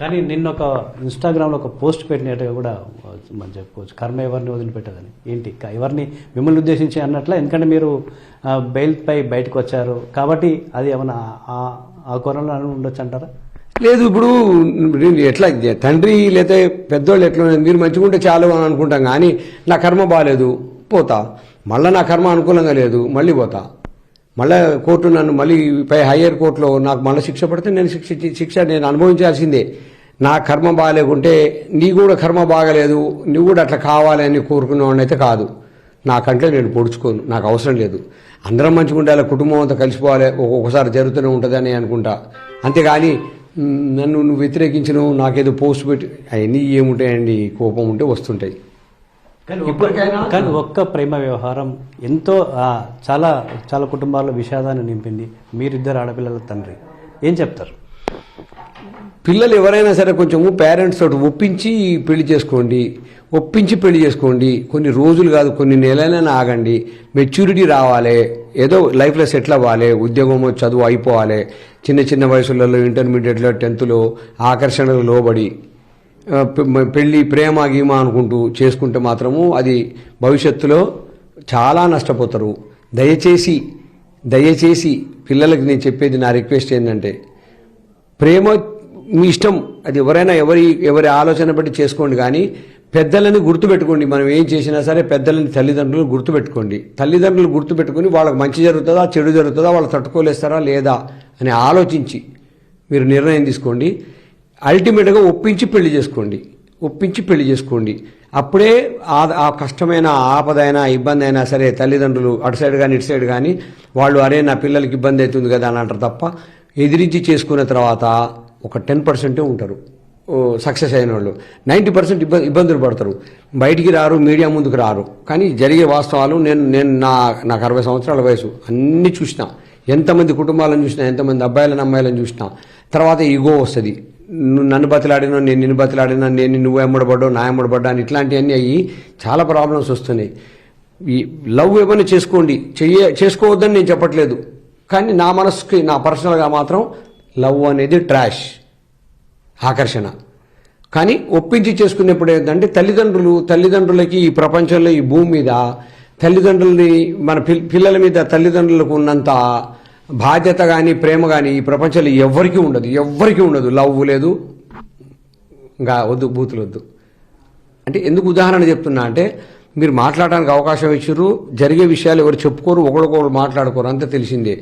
కానీ నిన్న ఒక ఇన్స్టాగ్రామ్లో ఒక పోస్ట్ పెట్టినట్టుగా కూడా మనం చెప్పుకోవచ్చు, కర్మ ఎవరిని వదిలిపెట్టదని. ఏంటి ఎవరిని మిమ్మల్ని ఉద్దేశించి అన్నట్ల, ఎందుకంటే మీరు బెయిల్పై బయటకు వచ్చారు కాబట్టి అది ఏమన్నా ఆ కోణంలో ఉండొచ్చు అంటారా? లేదు, ఇప్పుడు ఎట్లా తండ్రి లేదా పెద్దోళ్ళు ఎట్లా మీరు మంచిగా ఉంటే చాలు అని అనుకుంటాం, కానీ నా కర్మ బాగాలేదు పోతా, మళ్ళీ నా కర్మ అనుకూలంగా లేదు మళ్ళీ పోతా, మళ్ళీ కోర్టు నన్ను మళ్ళీ పై హయ్యర్ కోర్టులో నాకు మళ్ళీ శిక్ష పడితే నేను శిక్ష నేను అనుభవించాల్సిందే. నా కర్మ బాగాలేకుంటే నీ కూడా కర్మ బాగలేదు, నువ్వు కూడా అట్లా కావాలని కోరుకునేవాడినైతే కాదు. నాకంటే నేను పొడుచుకోను, నాకు అవసరం లేదు. అందరం మంచిగా ఉండాలి, కుటుంబం అంతా కలిసిపోవాలి, ఒక్కొక్కసారి జరుగుతూనే ఉంటుందని అనుకుంటా. అంతేగాని నన్ను నువ్వు వ్యతిరేకించను, నాకేదో పోస్ట్ పెట్టి అవన్నీ ఏముంటాయండి, కోపం ఉంటే వస్తుంటాయి. కానీ ఒక్క ప్రేమ వ్యవహారం ఎంతో చాలా చాలా కుటుంబాల్లో విషాదాన్ని నింపింది. మీరిద్దరు ఆడపిల్లల తండ్రి, ఏం చెప్తారు? పిల్లలు ఎవరైనా సరే కొంచెము పేరెంట్స్ తోటి ఒప్పించి పెళ్లి చేసుకోండి. కొన్ని రోజులు కాదు, కొన్ని నెలలైనా ఆగండి. మెచ్యూరిటీ రావాలి, ఏదో లైఫ్లో సెటిల్ అవ్వాలి, ఉద్యోగం చదువు అయిపోవాలి. చిన్న చిన్న వయసులలో ఇంటర్మీడియట్లో 10th ఆకర్షణకు లోబడి పెళ్లి ప్రేమ గీమ అనుకుంటూ చేసుకుంటే మాత్రము అది భవిష్యత్తులో చాలా నష్టపోతారు. దయచేసి పిల్లలకి నేను చెప్పేది, నా రిక్వెస్ట్ ఏంటంటే, ప్రేమ మీ ఇష్టం, అది ఎవరైనా ఎవరి ఆలోచన బట్టి చేసుకోండి, కానీ పెద్దలని గుర్తుపెట్టుకోండి. మనం ఏం చేసినా సరే పెద్దలని తల్లిదండ్రులు గుర్తుపెట్టుకుని వాళ్ళకి మంచి జరుగుతుందా చెడు జరుగుతుందా, వాళ్ళు తట్టుకోలేస్తారా లేదా అని ఆలోచించి మీరు నిర్ణయం తీసుకోండి. అల్టిమేట్గా ఒప్పించి పెళ్లి చేసుకోండి. అప్పుడే ఆ కష్టమైన ఆపదైనా ఇబ్బంది అయినా సరే తల్లిదండ్రులు అటు సైడ్ కానీ ఇటు సైడ్ కానీ వాళ్ళు అరే నా పిల్లలకి ఇబ్బంది అవుతుంది కదా అని అంటారు తప్ప, ఎదిరించి చేసుకున్న తర్వాత ఒక 10% ఉంటారు సక్సెస్ అయిన వాళ్ళు. 90% ఇబ్బందులు పడతారు, బయటికి రారు, మీడియా ముందుకు రారు. కానీ జరిగే వాస్తవాలు నేను నాకు 60 సంవత్సరాల వయసు, అన్నీ చూసినా, ఎంతమంది కుటుంబాలను చూసినా, ఎంతమంది అబ్బాయిలను అమ్మాయిలను చూసినా. తర్వాత ఈగో వస్తుంది, నన్ను బతిలాడినా నేను నిన్ను బతిలాడినా, నేను నువ్వు ఎమ్మడబడ్డావు నా ఎమ్మడబడ్డా అని ఇట్లాంటివన్నీ అయ్యి చాలా ప్రాబ్లమ్స్ వస్తున్నాయి. ఈ లవ్ ఏమైనా చేసుకోవద్దని నేను చెప్పట్లేదు, కానీ నా మనసుకి నా పర్సనల్గా మాత్రం లవ్ అనేది ట్రాష్, ఆకర్షణ. కానీ ఒప్పించి చేసుకునేప్పుడు ఏంటంటే తల్లిదండ్రులకి ఈ ప్రపంచంలో ఈ భూమి మీద తల్లిదండ్రులని మన పిల్లల మీద తల్లిదండ్రులకు ఉన్నంత బాధ్యత కానీ ప్రేమ కానీ ఈ ప్రపంచంలో ఎవ్వరికీ ఉండదు. లవ్ లేదు, ఇంకా బూతులు వద్దు. అంటే ఎందుకు ఉదాహరణ చెప్తున్నా అంటే, మీరు మాట్లాడడానికి అవకాశం ఇచ్చారు, జరిగే విషయాలు ఎవరు చెప్పుకోరు, ఒకరికొకరు మాట్లాడుకోరు, అంతే తెలిసిందే.